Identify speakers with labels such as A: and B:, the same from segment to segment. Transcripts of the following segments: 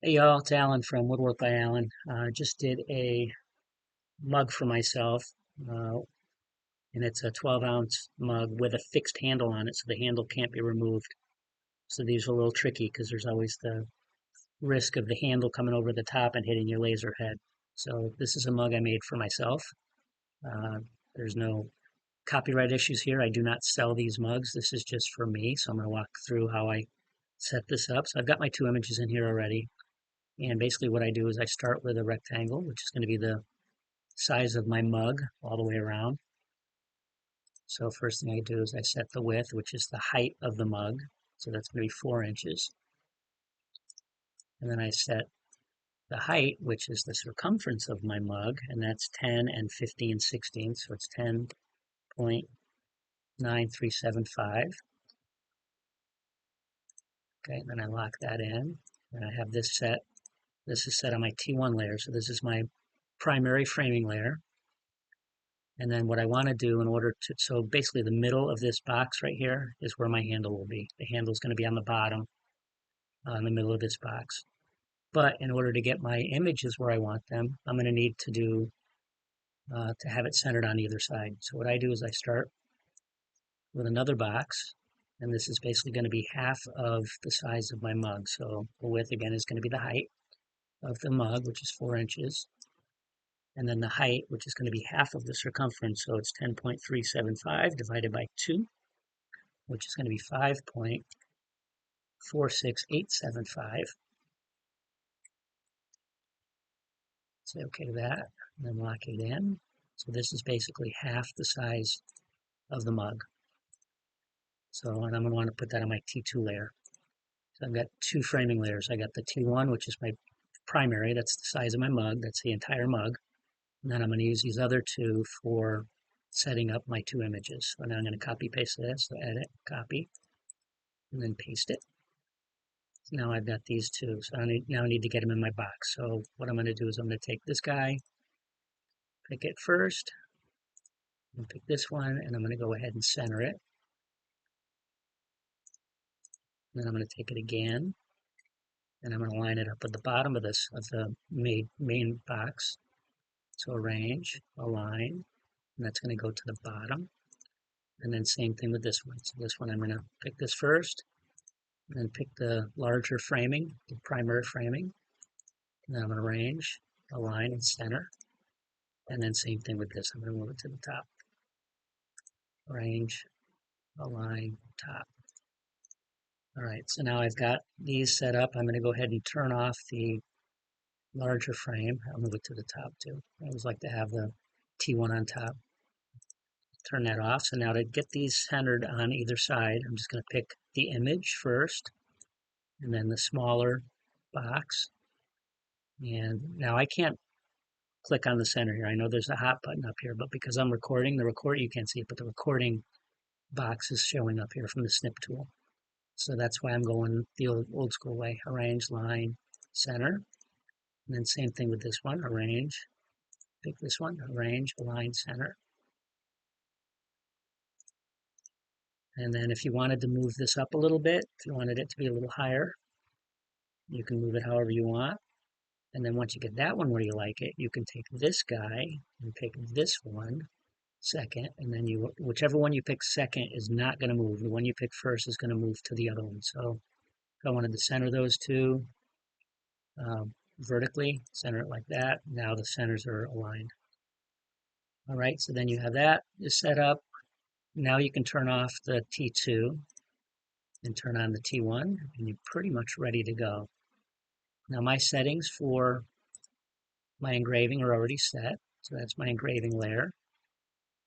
A: Hey y'all, it's Alan from Woodwork by Alan. Just did a mug for myself, uh, and it's a 12-ounce mug with a fixed handle on it, so the handle can't be removed. So these are a little tricky because there's always the risk of the handle coming over the top and hitting your laser head. So this is a mug I made for myself. Uh, there's no copyright issues here. I do not sell these mugs. This is just for me, so I'm going to walk through how I set this up. So I've got my two images in here already. And basically what I do is I start with a rectangle, which is going to be the size of my mug all the way around. So first thing I do is I set the width, which is the height of the mug. So that's going to be 4 inches. And then I set the height, which is the circumference of my mug, and that's 10 and 15/16. So it's 10.9375. Okay, and then I lock that in. And I have this set. This is set on my T1 layer. So this is my primary framing layer. And then what I want to do in order to, so basically the middle of this box right here is where my handle will be. The handle is going to be on the bottom, in the middle of this box. But in order to get my images where I want them, I'm going to need to do, to have it centered on either side. So what I do is I start with another box, and this is basically going to be half of the size of my mug. So the width again is going to be the height of the mug, which is 4 inches. And then the height, which is going to be half of the circumference. So it's 10.375 divided by 2, which is going to be 5.46875. Say okay to that, and then lock it in. So this is basically half the size of the mug. So, and I'm going to want to put that on my T2 layer. So I've got two framing layers. I got the T1, which is my primary. That's the size of my mug. That's the entire mug. And then I'm going to use these other two for setting up my two images. So now I'm going to copy paste this. So edit, copy, and then paste it. So now I've got these two. So now I need to get them in my box. So what I'm going to do is I'm going to take this guy, pick it first, and pick this one, and I'm going to go ahead and center it. And then I'm going to take it again, and I'm going to line it up at the bottom of the main box. So arrange, align, and that's going to go to the bottom. And then same thing with this one. So this one I'm going to pick this first, and then pick the larger framing, the primary framing. And then I'm going to arrange, align, and center. And then same thing with this. I'm going to move it to the top. Arrange, align, top. All right, so now I've got these set up. I'm going to go ahead and turn off the larger frame. I'll move it to the top too. I always like to have the T1 on top. Turn that off. So now to get these centered on either side, I'm just going to pick the image first, and then the smaller box. And now I can't click on the center here. I know there's a hot button up here, but because I'm recording, you can't see it, but the recording box is showing up here from the snip tool. So that's why I'm going the old school way. Arrange, line, center. And then same thing with this one. Arrange, pick this one, arrange, align, center. And then if you wanted to move this up a little bit, if you wanted it to be a little higher, you can move it however you want. And then once you get that one where you like it, you can take this guy and pick this one second, and then whichever one you pick second is not going to move. The one you pick first is going to move to the other one. So if I wanted to center those two vertically, center it like that. Now the centers are aligned. All right, so then you have that is set up. Now you can turn off the T2 and turn on the T1, and you're pretty much ready to go. Now my settings for my engraving are already set, so that's my engraving layer.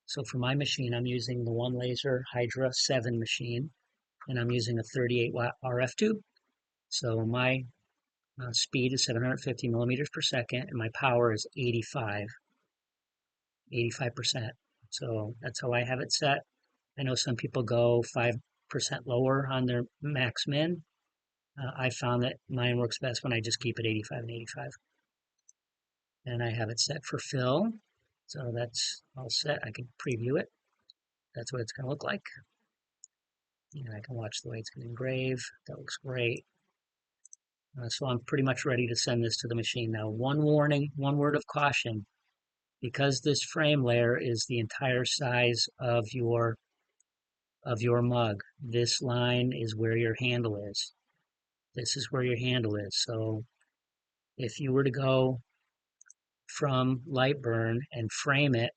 A: So for my machine, I'm using the One Laser Hydra 7 machine, and I'm using a 38 watt RF tube. So my speed is 750 millimeters per second, and my power is 85%. So that's how I have it set. I know some people go 5% lower on their max min. I found that mine works best when I just keep it 85 and 85. And I have it set for fill. So that's all set. I can preview it. That's what it's going to look like. And I can watch the way it's going to engrave. That looks great. So I'm pretty much ready to send this to the machine. Now, one warning, one word of caution, because this frame layer is the entire size of your mug. This line is where your handle is. This is where your handle is. So if you were to go from Lightburn and frame it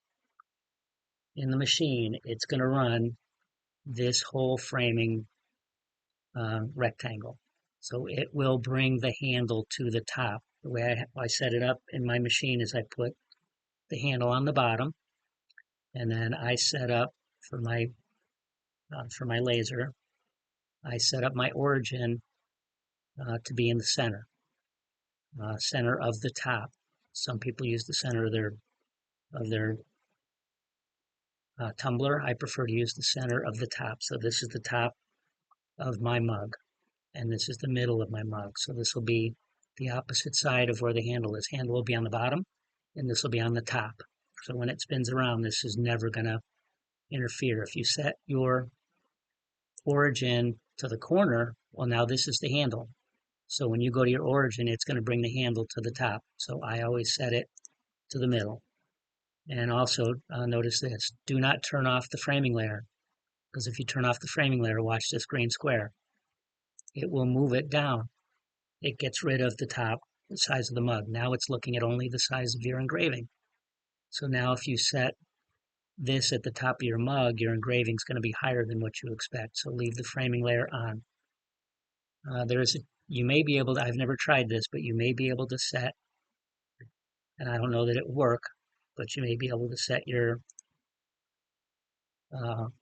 A: in the machine, it's going to run this whole framing rectangle. So it will bring the handle to the top. The way I set it up in my machine is I put the handle on the bottom, and then I set up for my laser, I set up my origin to be in the center of the top. Some people use the center of their tumbler. I prefer to use the center of the top. So this is the top of my mug, and this is the middle of my mug. So this will be the opposite side of where the handle is. Handle will be on the bottom, and this will be on the top. So when it spins around, this is never going to interfere. If you set your origin to the corner, well, now this is the handle. So when you go to your origin, it's going to bring the handle to the top. So I always set it to the middle. And also notice this, do not turn off the framing layer, because if you turn off the framing layer, watch this green square. It will move it down. It gets rid of the top, the size of the mug. Now it's looking at only the size of your engraving. So now if you set this at the top of your mug, your engraving is going to be higher than what you expect. So leave the framing layer on. You may be able to, I've never tried this, but you may be able to set, and I don't know that it will work, but you may be able to set your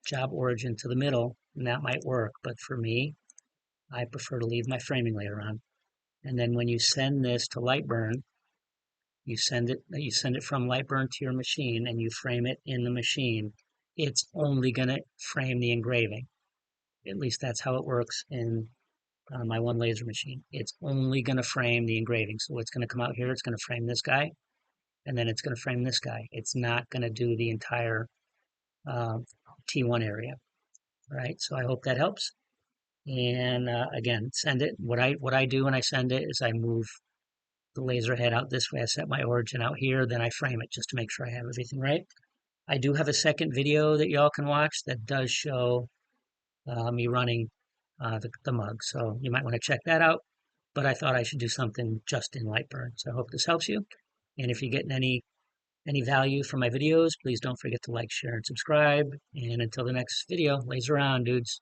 A: job origin to the middle, and that might work. But for me, I prefer to leave my framing layer on. And then when you send this to Lightburn, you send it from Lightburn to your machine, and you frame it in the machine. It's only going to frame the engraving. At least that's how it works in my one laser machine. It's only going to frame the engraving. So it's going to come out here, it's going to frame this guy, and then it's going to frame this guy. It's not going to do the entire T1 area. All right, so I hope that helps. And again, send it. What I do when I send it is I move the laser head out this way. I set my origin out here, then I frame it just to make sure I have everything right. I do have a second video that y'all can watch that does show me running the mug, so you might want to check that out. But I thought I should do something just in Lightburn. So I hope this helps you. And if you're getting any value from my videos, please don't forget to like, share, and subscribe. And until the next video, laser on, dudes.